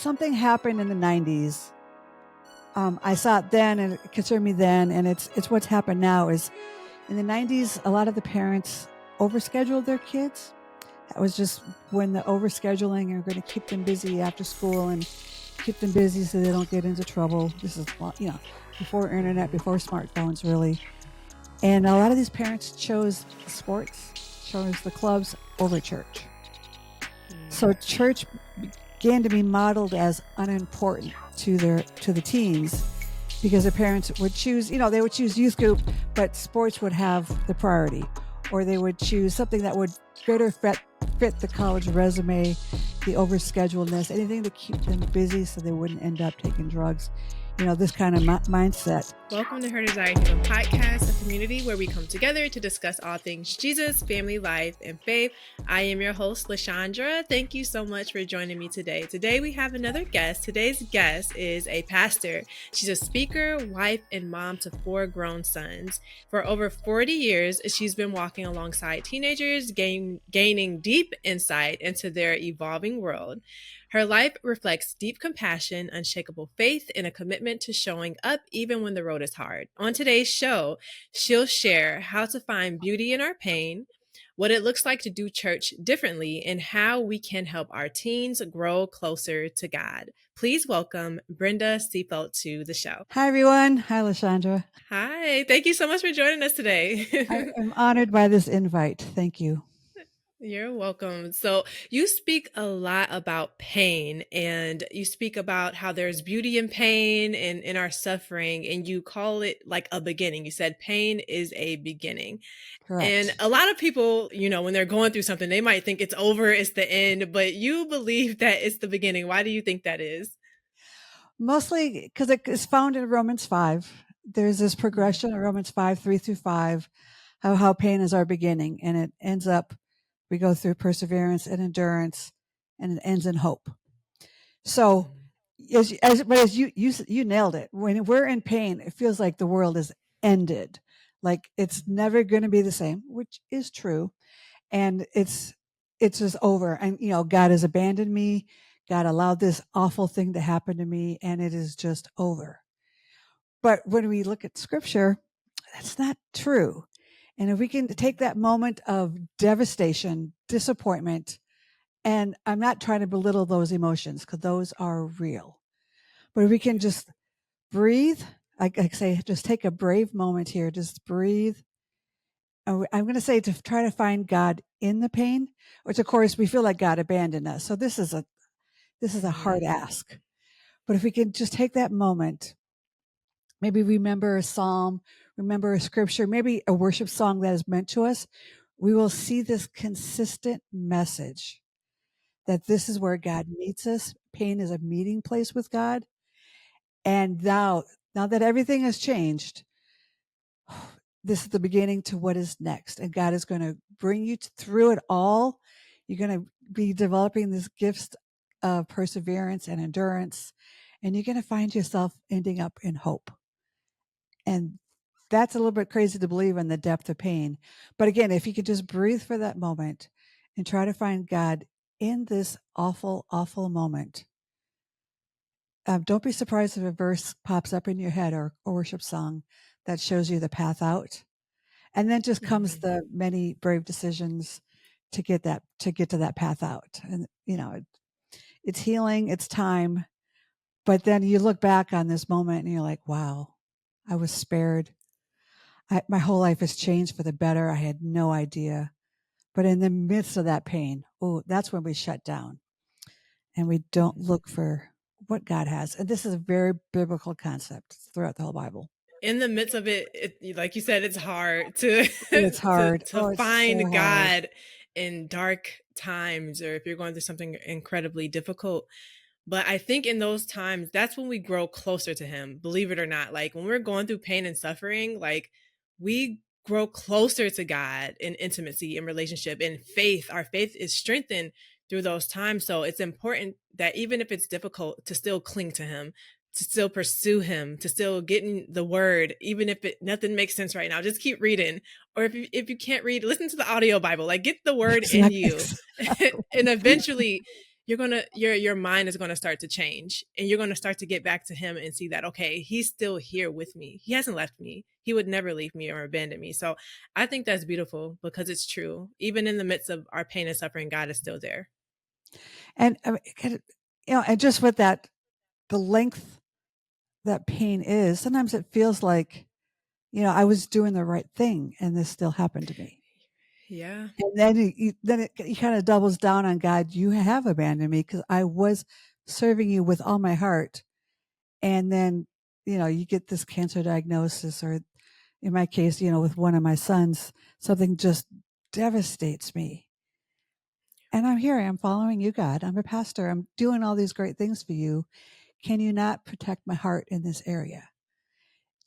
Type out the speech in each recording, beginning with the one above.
something happened in the 90s. I saw it then, and it concerned me then, and it's what's happened now. Is in the 90s, a lot of the parents overscheduled their kids. That was just when the overscheduling are going to keep them busy after school and keep them busy so they don't get into trouble. This is, before internet, before smartphones, really. And a lot of these parents chose sports, chose the clubs over church. So church began to be modeled as unimportant to the teens, because the parents would choose, they would choose youth group, but sports would have the priority, or they would choose something that would better fit the college resume, the overscheduledness, anything to keep them busy so they wouldn't end up taking drugs. This kind of mindset. Welcome to Her Desire Kingdom Podcast, a community where we come together to discuss all things Jesus, family, life, and faith. I am your host, LaShondra. Thank you so much for joining me today. Today we have another guest. Today's guest is a pastor. She's a speaker, wife, and mom to 4 grown sons. For over 40 years, she's been walking alongside teenagers, gaining deep insight into their evolving world. Her life reflects deep compassion, unshakable faith, and a commitment to showing up even when the road is hard. On today's show, she'll share how to find beauty in our pain, what it looks like to do church differently, and how we can help our teens grow closer to God. Please welcome Brenda Seefeldt to the show. Hi, everyone. Hi, LaShondra. Hi. Thank you so much for joining us today. I am honored by this invite. Thank you. You're welcome. So you speak a lot about pain, and you speak about how there's beauty in pain and in our suffering, and you call it like a beginning. You said pain is a beginning. Correct. And a lot of people, when they're going through something, they might think it's over, it's the end, but you believe that it's the beginning. Why do you think that is? Mostly because it is found in Romans 5. There's this progression in Romans 5, 3-5, how pain is our beginning, and it ends up, we go through perseverance and endurance, and it ends in hope. So, as you nailed it. When we're in pain, it feels like the world is ended, like it's never going to be the same, which is true, and it's just over. And God has abandoned me. God allowed this awful thing to happen to me, and it is just over. But when we look at Scripture, that's not true. And if we can take that moment of devastation, disappointment, and I'm not trying to belittle those emotions because those are real, but if we can just breathe, I say, just take a brave moment here, just breathe. I'm going to say to try to find God in the pain, which of course we feel like God abandoned us. So this is a hard ask. But if we can just take that moment, maybe remember a psalm, remember a scripture, maybe a worship song that is meant to us, we will see this consistent message that this is where God meets us. Pain is a meeting place with God. And now that everything has changed, this is the beginning to what is next. And God is going to bring you through it all. You're going to be developing these gifts of perseverance and endurance, and you're going to find yourself ending up in hope. And that's a little bit crazy to believe in the depth of pain. But again, if you could just breathe for that moment and try to find God in this awful, awful moment. Don't be surprised if a verse pops up in your head or a worship song that shows you the path out. And then just comes the many brave decisions to get to that path out. And, it's healing, it's time. But then you look back on this moment and you're like, wow, I was spared. My whole life has changed for the better. I had no idea. But in the midst of that pain, that's when we shut down and we don't look for what God has. And this is a very biblical concept throughout the whole Bible. In the midst of it, like you said, it's hard to it's hard to find so God in dark times, or if you're going through something incredibly difficult. But I think in those times, that's when we grow closer to him, believe it or not. Like when we're going through pain and suffering, like we grow closer to God in intimacy and relationship and faith. Our faith is strengthened through those times. So it's important that even if it's difficult, to still cling to him, to still pursue him, to still get in the word, even if nothing makes sense right now, just keep reading. Or if you can't read, listen to the audio Bible, like get the word in you. And eventually your mind is gonna start to change, and you're gonna start to get back to him and see that, okay, he's still here with me. He hasn't left me. He would never leave me or abandon me. So I think that's beautiful because it's true. Even in the midst of our pain and suffering, God is still there. And I mean, and just with that, the length that pain is, sometimes it feels like, I was doing the right thing and this still happened to me. Yeah. And then it kind of doubles down on God. You have abandoned me because I was serving you with all my heart. And then, you get this cancer diagnosis, or in my case, with one of my sons, something just devastates me. And I'm here, I'm following you, God. I'm a pastor. I'm doing all these great things for you. Can you not protect my heart in this area?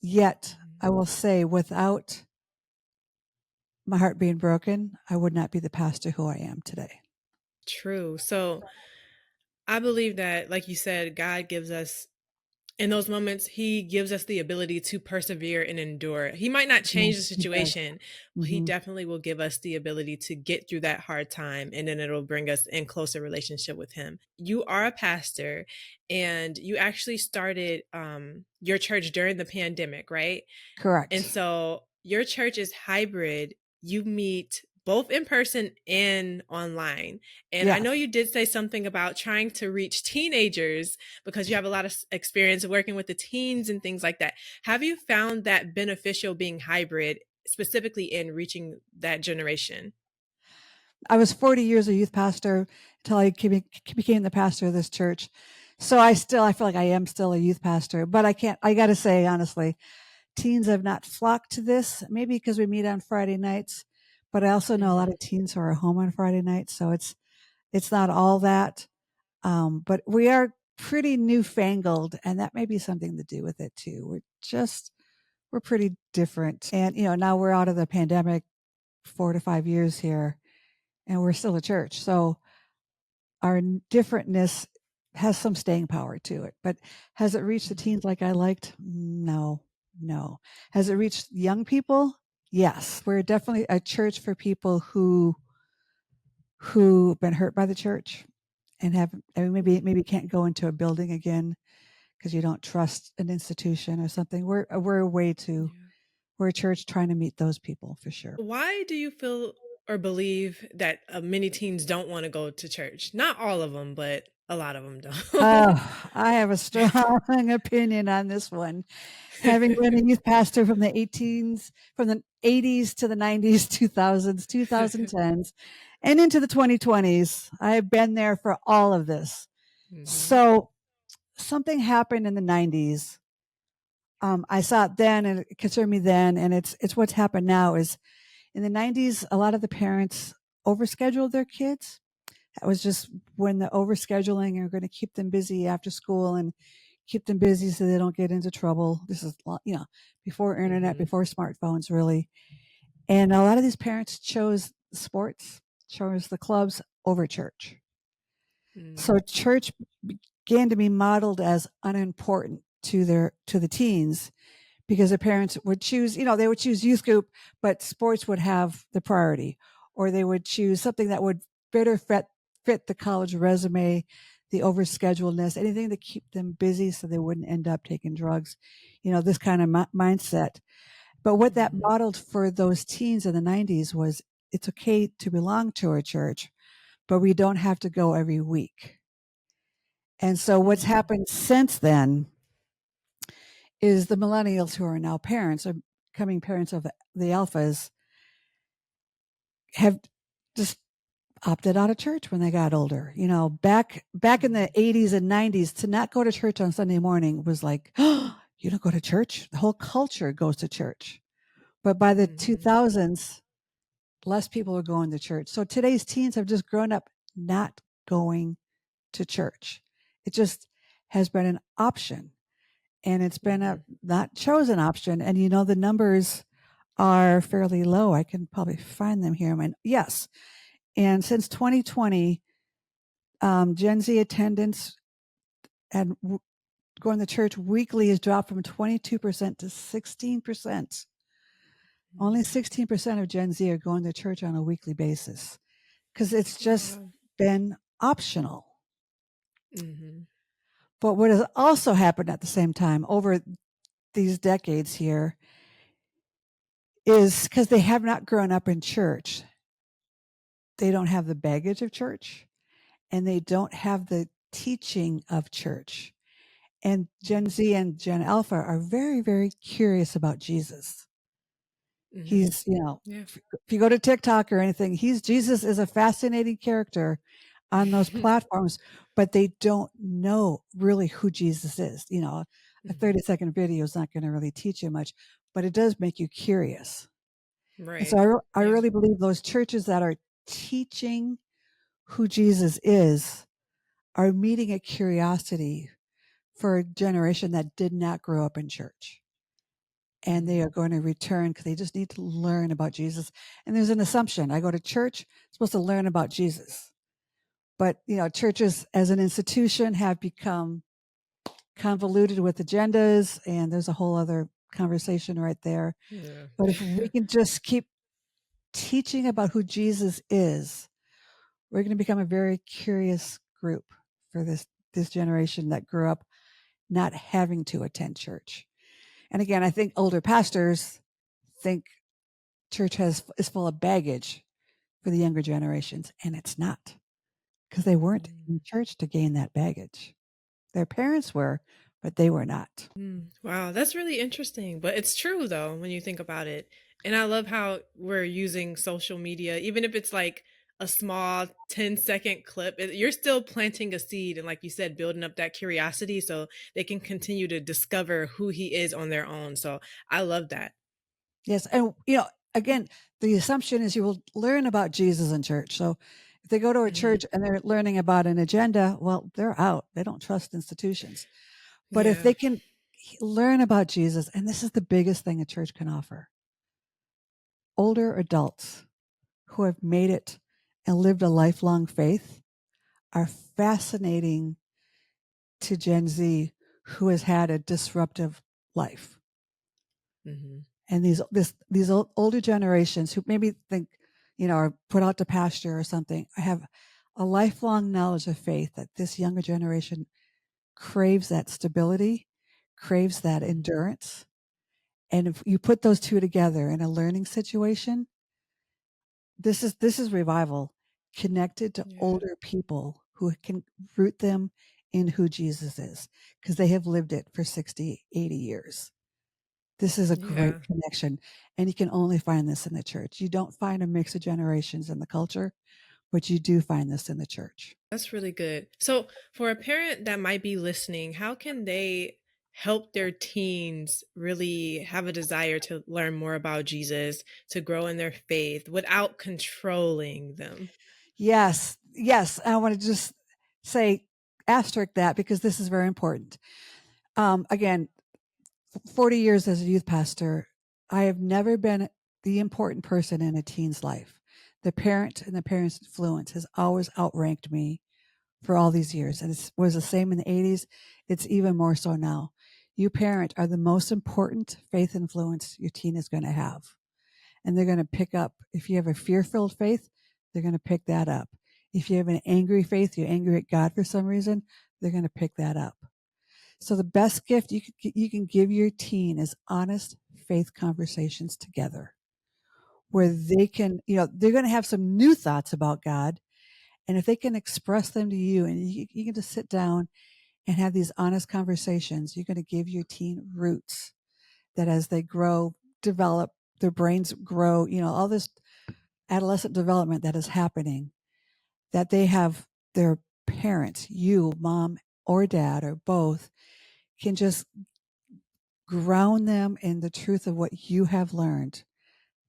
Yet, I will say, without my heart being broken, I would not be the pastor who I am today. True. So I believe that, like you said, God gives us, in those moments, he gives us the ability to persevere and endure. He might not change the Yes, he does. situation, but he Hmm. definitely will give us the ability to get through that hard time, and then it'll bring us in closer relationship with him. You are a pastor, and you actually started your church during the pandemic, right? And Correct. so your church is hybrid. You meet both in person and online. And I know Yes. you did say something about trying to reach teenagers because you have a lot of experience working with the teens and things like that. Have you found that beneficial being hybrid, specifically in reaching that generation? I was 40 years a youth pastor until I became the pastor of this church. So I feel like I am still a youth pastor, but I got to say, honestly, teens have not flocked to this, maybe because we meet on Friday nights, but I also know a lot Mm-hmm. of teens who are home on Friday nights. So it's not all that. But we are pretty newfangled, and that may be something to do with it too. We're pretty different. And, now we're out of the pandemic 4 to 5 years here, and we're still a church. So our differentness has some staying power to it. But has it reached the teens like I liked? No, no. Has it reached young people? Yes. We're definitely a church for people who've been hurt by the church and maybe can't go into a building again because you don't trust an institution or something. We're a way to Yeah. we're a church trying to meet those people for sure. Why do you feel or believe that many teens don't want to go to church? Not all of them, but a lot of them don't. I have a strong opinion on this one. Having been a youth pastor from the 80s to the 90s, 2000s, 2010s, and into the 2020s, I've been there for all of this. Hmm. So something happened in the 90s. I saw it then, and it concerned me then, and it's what's happened now. Is in the 90s, a lot of the parents overscheduled their kids. That was just when the overscheduling are going to keep them busy after school and keep them busy so they don't get into trouble. This is, before internet, Hmm. before smartphones, really. And a lot of these parents chose sports, chose the clubs over church. So church began to be modeled as unimportant to the teens because the parents would choose, they would choose youth group, but sports would have the priority, or they would choose something that would better fit the college resume, the overscheduledness, anything to keep them busy so they wouldn't end up taking drugs, this kind of mindset. But what that Hmm. modeled for those teens in the 90s was it's okay to belong to a church, but we don't have to go every week. And so what's Hmm. happened since then is the millennials who are now parents or becoming parents of the alphas have just opted out of church when they got older. Back in the 80s and 90s, to not go to church on Sunday morning was like, oh, you don't go to church? The whole culture goes to church. But by the Hmm. 2000s, less people are going to church. So today's teens have just grown up not going to church. It just has been an option, and it's been a Hmm. not chosen option. And the numbers are fairly low. I can probably find them here. Yes. And since 2020, Gen Z attendance and going to church weekly has dropped from 22% to 16%. Only 16% of Gen Z are going to church on a weekly basis because it's just Wow. been optional. Mm-hmm. But what has also happened at the same time over these decades here is because they have not grown up in church, they don't have the baggage of church and they don't have the teaching of church. And Gen Z and Gen Alpha are very, very curious about Jesus. Mm-hmm. He's, you know, Yeah. if you go to TikTok or anything, Jesus is a fascinating character on those platforms, but they don't know really who Jesus is. You know, a Mm-hmm. 30-second video is not going to really teach you much, but it does make you curious. And Right. so I Yeah. really believe those churches that are teaching who Jesus is are meeting a curiosity for a generation that did not grow up in church. And they Mm-hmm. are going to return because they just need to learn about Jesus. And there's an assumption. I go to church, I'm supposed to learn about Jesus. But, you know, churches as an institution have become convoluted with agendas, and there's a whole other conversation right there. Yeah. But if we can just keep teaching about who Jesus is, we're going to become a very curious group for this generation that grew up not having to attend church. And again, I think older pastors think church is full of baggage for the younger generations, and it's not, because they weren't in church to gain that baggage. Their parents were, but they were not. Wow, that's really interesting. But it's true though when you think about it. And I love how we're using social media, even if it's like a small 10-second clip, you're still planting a seed and like you said, building up that curiosity so they can continue to discover who he is on their own. So I love that. Yes, and you know, again, the assumption is you will learn about Jesus in church. So if they go to a Hmm. church and they're learning about an agenda, well, they're out. They don't trust institutions. But if Yeah. they can learn about Jesus, and this is the biggest thing a church can offer, older adults who have made it and lived a lifelong faith are fascinating to Gen Z who has had a disruptive life. Hmm. And these older generations who maybe think, you know, are put out to pasture or something, have a lifelong knowledge of faith that this younger generation craves that stability, craves that endurance. And if you put those two together in a learning situation, this is revival connected to Yeah. older people who can root them in who Jesus is because they have lived it for 60, 80 years. This is a great Yeah. connection, and you can only find this in the church. You don't find a mix of generations in the culture, but you do find this in the church. That's really good. So, for a parent that might be listening, how can they help their teens really have a desire to learn more about Jesus, to grow in their faith without controlling them? Yes, yes. I want to just say asterisk that because this is very important. Again, 40 years as a youth pastor, I have never been the important person in a teen's life. The parent and the parent's influence has always outranked me for all these years. And it was the same in the 80s. It's even more so now. You parent are the most important faith influence your teen is going to have. And they're going to pick up, if you have a fear filled faith, they're going to pick that up. If you have an angry faith, you're angry at God for some reason, they're going to pick that up. So the best gift you can give your teen is honest faith conversations together where they can, you know, they're going to have some new thoughts about God. And if they can express them to you and you can just sit down and have these honest conversations, you're going to give your teen roots that as they grow, develop, their brains grow, you know, all this adolescent development that is happening, that they have their parents, you, mom or dad or both, can just ground them in the truth of what you have learned.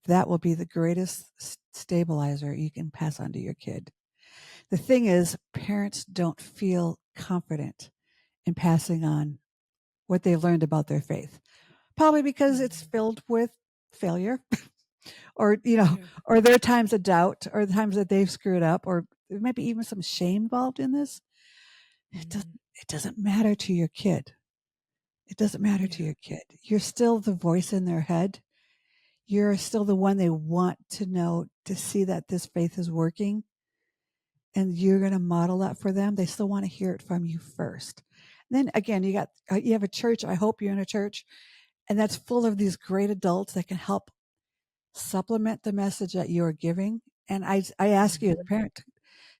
That will be the greatest stabilizer you can pass on to your kid. The thing is, parents don't feel confident in passing on what they've learned about their faith, probably because it's Mhm. filled with failure or, you know, Yeah. or there are times of doubt or the times that they've screwed up or there might be even some shame involved in this. Mhm. It doesn't matter to your kid. It doesn't matter to Yeah. your kid. You're still the voice in their head. You're still the one they want to know to see that this faith is working. and you're going to model that for them, they still want to hear it from you first. And then again, you have a church. I hope you're in a church, and that's full of these great adults that can help supplement the message that you are giving. And I ask you as a Mhm. parent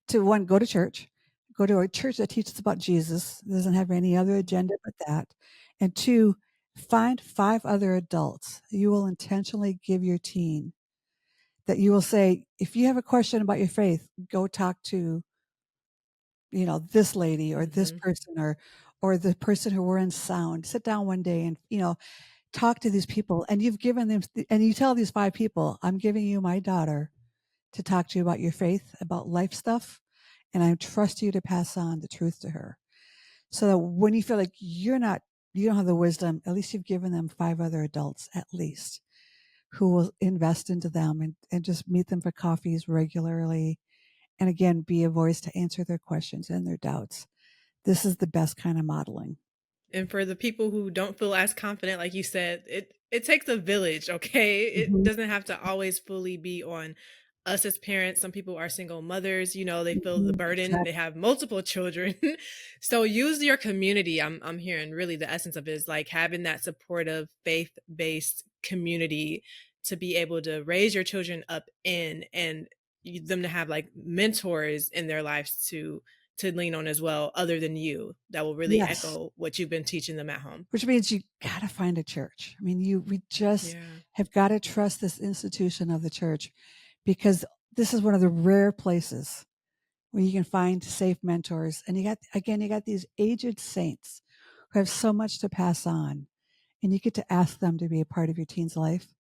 to one, go to church, go to a church that teaches about Jesus, doesn't have any other agenda but that. And two, find 5 other adults you will intentionally give your teen, that you will say, if you have a question about your faith, go talk to, this lady or this Mhm. person or the person who were in sound. Sit down one day and, talk to these people, and you've given them, and you tell these 5 people, I'm giving you my daughter to talk to you about your faith, about life stuff, and I trust you to pass on the truth to her. So that when you feel like you don't have the wisdom, at least you've given them 5 other adults at least who will invest into them and just meet them for coffees regularly. And again, be a voice to answer their questions and their doubts. This is the best kind of modeling. And for the people who don't feel as confident, like you said, it takes a village, okay? It Mhm. doesn't have to always fully be on us as parents. Some people are single mothers, they feel the Mhm. burden. They Exactly. have multiple children. So use your community. I'm hearing really the essence of it is like having that supportive, faith-based community to be able to raise your children up in and them to have like mentors in their lives to lean on as well, other than you, that will really Yes. echo what you've been teaching them at home. Which means you got to find a church. I mean, we just Yeah. have got to trust this institution of the church, because this is one of the rare places where you can find safe mentors. And you got these aged saints who have so much to pass on, and you get to ask them to be a part of your teen's life.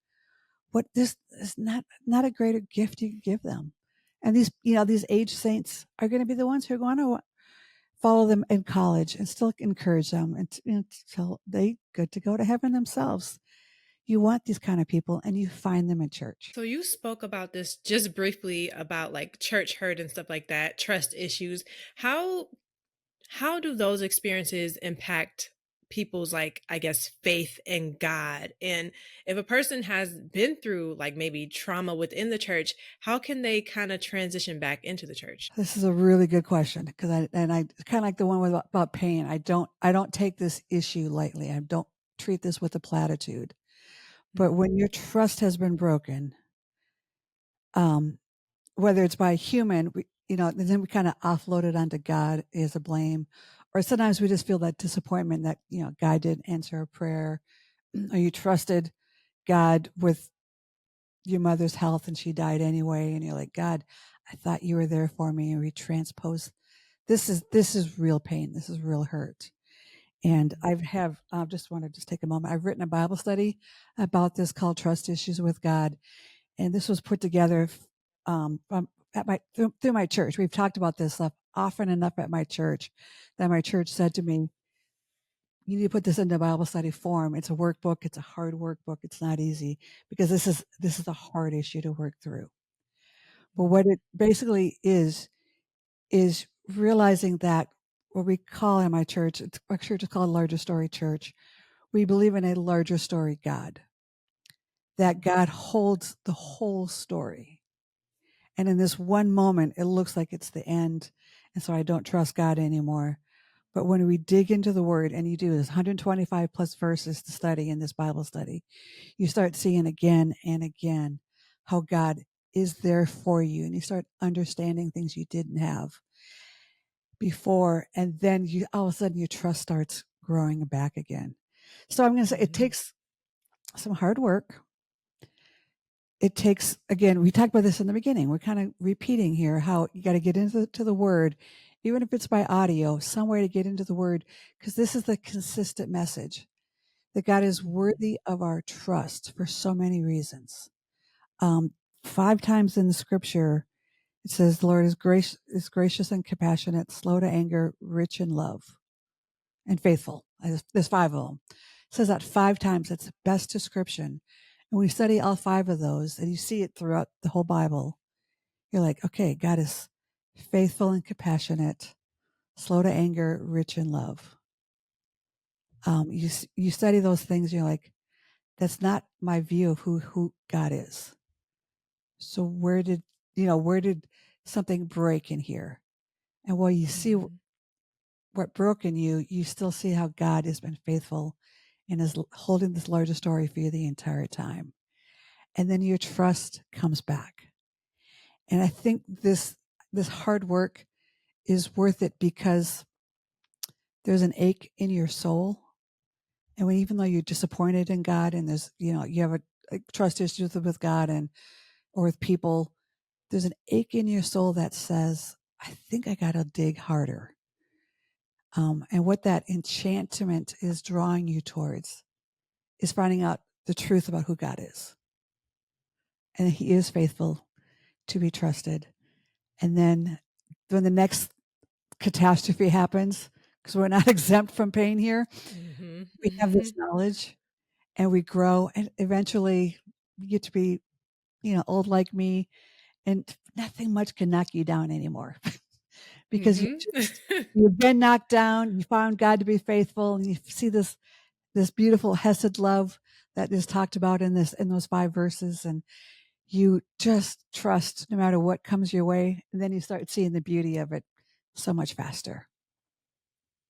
What this is not a greater gift you can give them. And these aged saints are going to be the ones who are going to follow them in college and still encourage them until they good to go to heaven themselves. You want these kind of people, and you find them in church. So you spoke about this just briefly about like church hurt and stuff like that, trust issues. How how do those experiences impact people's like I guess faith in God? And if a person has been through like maybe trauma within the church, how can they kind of transition back into the church? This is a really good question, because I kind of like the one about pain. I don't take this issue lightly. I don't treat this with a platitude. But Mhm. when your trust has been broken, um, whether it's by a human, and then we kind of offload it onto God as a blame, or sometimes we just feel that disappointment that God didn't answer a prayer, or you trusted God with your mother's health and she died anyway, and you're like, God, I thought you were there for me, and we transpose. This is real pain. This is real hurt. And Mhm. I just want to just take a moment. I've written a Bible study about this called Trust Issues with God, and this was put together through my church. We've talked about this stuff often enough at my church that my church said to me, "You need to put this into Bible study form. It's a workbook. It's a hard workbook. It's not easy, because this is a hard issue to work through." But what it basically is realizing that what we call in my church is called Larger Story Church. We believe in a larger story God, that God holds the whole story. And in this one moment, it looks like it's the end. And so I don't trust God anymore. But when we dig into the word, and you do this 125 plus verses to study in this Bible study, you start seeing again and again how God is there for you. And you start understanding things you didn't have before. And then all of a sudden your trust starts growing back again. So I'm going to say it Mhm. takes some hard work. It takes, again, we talked about this in the beginning. We're kind of repeating here how you got to get into the word, even if it's by audio, some way to get into the word, because this is the consistent message that God is worthy of our trust for so many reasons. 5 times in the scripture, it says the Lord is gracious and compassionate, slow to anger, rich in love, and faithful. There's 5 of them. It says that 5 times. That's the best description. And we study all 5 of those, and you see it throughout the whole Bible. You're like, okay, God is faithful and compassionate, slow to anger, rich in love. You study those things, you're like, that's not my view of who God is. So where did something break in here? And while you see Mhm. what broke in you, you still see how God has been faithful and is holding this larger story for you the entire time. And then your trust comes back. And I think this hard work is worth it because there's an ache in your soul. And when, even though you're disappointed in God and there's, you have a trust issues with God and or with people, there's an ache in your soul that says, I think I got to dig harder. And what that enchantment is drawing you towards is finding out the truth about who God is. And He is faithful to be trusted. And then when the next catastrophe happens, because we're not exempt from pain here, Mhm. we have this knowledge and we grow, and eventually you get to be, old like me, and nothing much can knock you down anymore. Because Mhm. you've been knocked down, you found God to be faithful, and you see this beautiful Hesed love that is talked about in those 5 verses, and you just trust no matter what comes your way, and then you start seeing the beauty of it so much faster.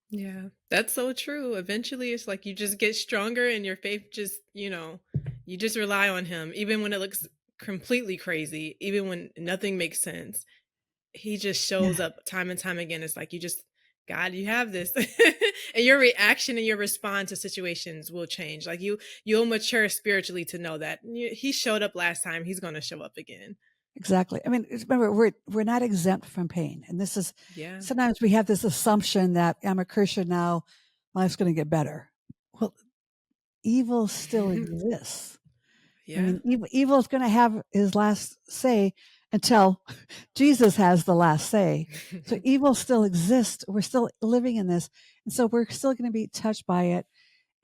Yeah, that's so true. Eventually, it's like you just get stronger and your faith just, you just rely on him, even when it looks completely crazy, even when nothing makes sense. He just shows Yeah, up time and time again. It's like you just, God, you have this. And your reaction and your response to situations will change. Like you'll mature spiritually to know that he showed up last time, he's going to show up again. exactly. I mean, remember, we're not exempt from pain, and this is Yeah. sometimes we have this assumption that I'm a Christian now, life's going to get better. Well, evil still exists. I Yeah. mean, evil is going to have his last say until Jesus has the last say. So evil still exists. We're still living in this. And so we're still going to be touched by it.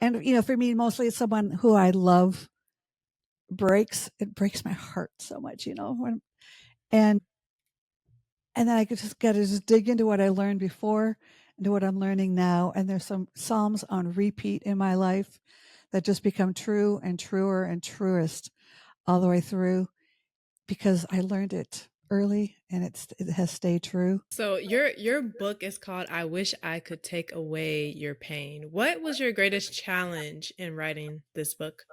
And, for me, mostly it's someone who I love it breaks my heart so much, and, and then I could just got to just dig into what I learned before, into what I'm learning now. And there's some Psalms on repeat in my life that just become true and truer and truest all the way through, because I learned it early and it has stayed true. So your book is called I Wish I Could Take Away Your Pain. What was your greatest challenge in writing this book?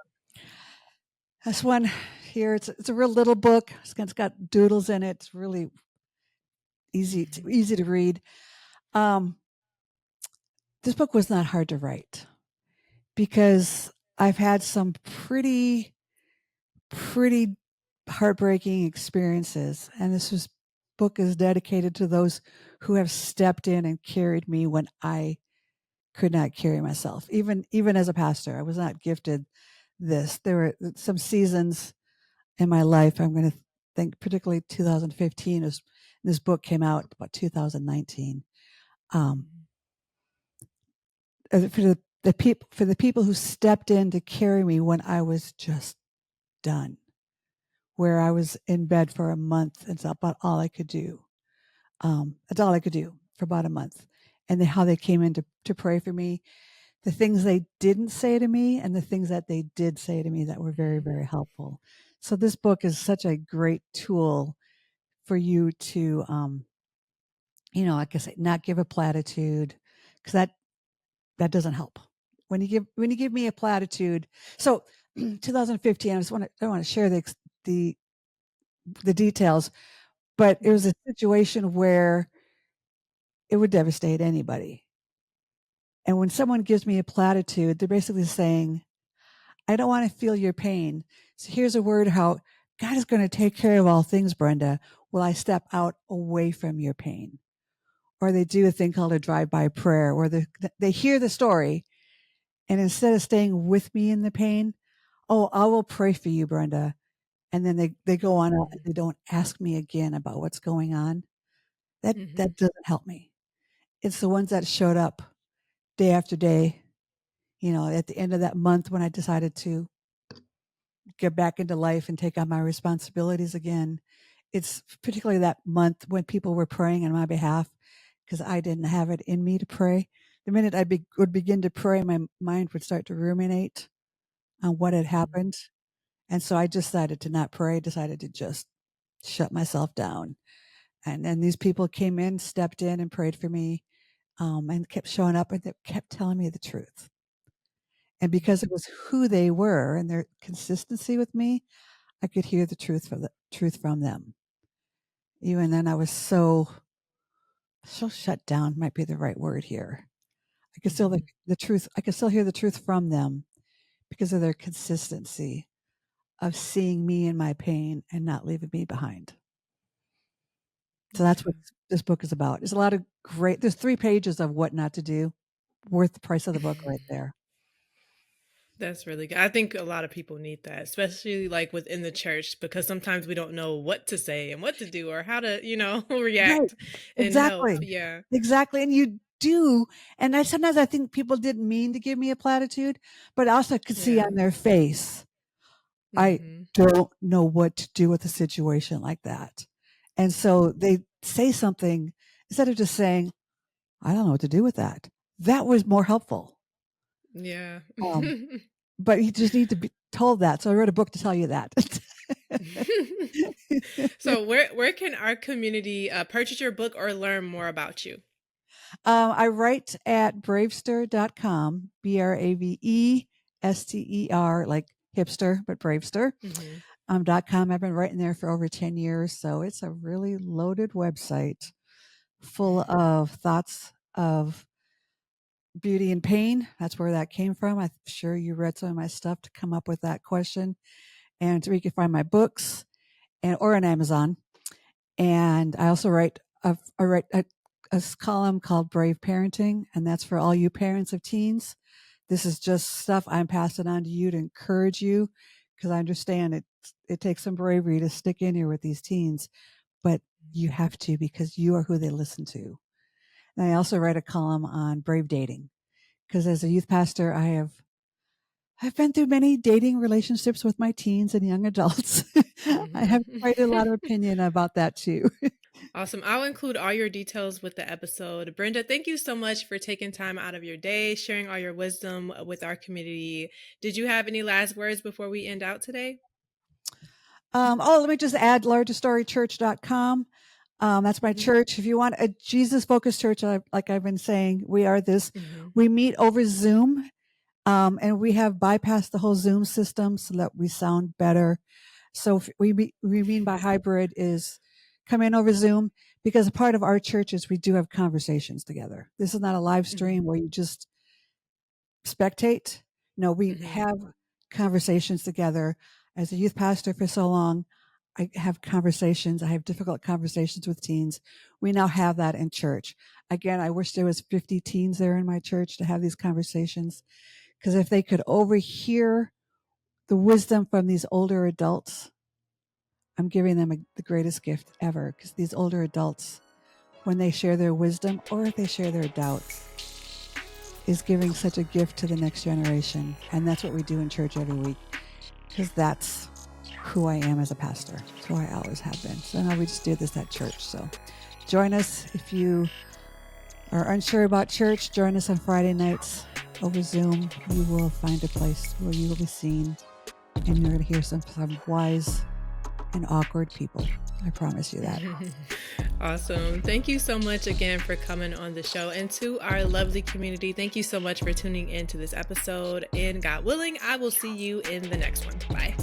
This one here, it's a real little book. It's got doodles in it. It's really Mhm. easy to read. Um, this book was not hard to write because I've had some pretty heartbreaking experiences, and book is dedicated to those who have stepped in and carried me when I could not carry myself. Even as a pastor, I was not gifted this. There were some seasons in my life. I'm going to think particularly 2015 as this book came out, about 2019. Um, for the people who stepped in to carry me when I was just done, where I was in bed for a month. It's about all I could do. That's all I could do for about a month. And how they came in to pray for me, the things they didn't say to me and the things that they did say to me that were very, very helpful. So this book is such a great tool for you to, like I say, not give a platitude, because that doesn't help. When you give me a platitude, so 2015, I want to share the the details, but it was a situation where it would devastate anybody. And when someone gives me a platitude, they're basically saying, I don't want to feel your pain. So here's a word how God is going to take care of all things, Brenda. Will I step out away from your pain? Or they do a thing called a drive-by prayer where they hear the story, and instead of staying with me in the pain, oh, I will pray for you, Brenda. And then they go on out and they don't ask me again about what's going on. Mhm. That doesn't help me. It's the ones that showed up day after day, at the end of that month when I decided to get back into life and take on my responsibilities again. It's particularly that month when people were praying on my behalf because I didn't have it in me to pray. The minute would begin to pray, my mind would start to ruminate on what had Mhm. happened. And so I decided to not pray, decided to just shut myself down. And then these people came in, stepped in and prayed for me, and kept showing up and they kept telling me the truth. And because it was who they were and their consistency with me, I could hear the truth from them. Even then I was so shut down might be the right word here. I could still the truth. I could still hear the truth from them because of their consistency of seeing me in my pain and not leaving me behind. So that's what this book is about. There's a lot of there's 3 pages of what not to do, worth the price of the book right there. That's really good. I think a lot of people need that, especially like within the church, because sometimes we don't know what to say and what to do or how to, react Right. and help. Exactly. Yeah. Exactly. And you do. And sometimes I think people didn't mean to give me a platitude, but I also could see on their face, I don't know what to do with a situation like that. And so they say something instead of just saying, I don't know what to do with that. That was more helpful. Yeah. But you just need to be told that. So I wrote a book to tell you that. So where can our community purchase your book or learn more about you? I write at bravester.com, BRAVESTER, like hipster, but bravester. .com. I've been writing there for over 10 years. So it's a really loaded website full of thoughts of beauty and pain. That's where that came from. I'm sure you read some of my stuff to come up with that question. And so you can find my books or on Amazon. And I also write a column called Brave Parenting, and that's for all you parents of teens. This is just stuff I'm passing on to you to encourage you, because I understand it takes some bravery to stick in here with these teens, but you have to because you are who they listen to. And I also write a column on brave dating, because as a youth pastor, I've been through many dating relationships with my teens and young adults. I have quite a lot of opinion about that too. Awesome. I'll include all your details with the episode. Brenda, thank you so much for taking time out of your day, sharing all your wisdom with our community. Did you have any last words before we end out today? Let me just add largestorychurch.com. That's my church. If you want a Jesus-focused church, like I've been saying, we are this. We meet over Zoom, and we have bypassed the whole Zoom system so that we sound better. So we mean by hybrid is come in over Zoom, because a part of our church is we do have conversations together. This is not a live stream where you just spectate. No, we have conversations together. As a youth pastor for so long, I have conversations. I have difficult conversations with teens. We now have that in church. Again, I wish there was 50 teens there in my church to have these conversations, because if they could overhear the wisdom from these older adults, I'm giving them the greatest gift ever, because these older adults, when they share their wisdom or if they share their doubts, is giving such a gift to the next generation. And that's what we do in church every week, because that's who I am as a pastor. It's who I always have been. So now we just do this at church. So join us if you are unsure about church. Join us on Friday nights over Zoom. You will find a place where you will be seen, and you're going to hear some wise and awkward people. I promise you that. Awesome. Thank you so much again for coming on the show. And to our lovely community, thank you so much for tuning into this episode. And God willing, I will see you in the next one. Bye.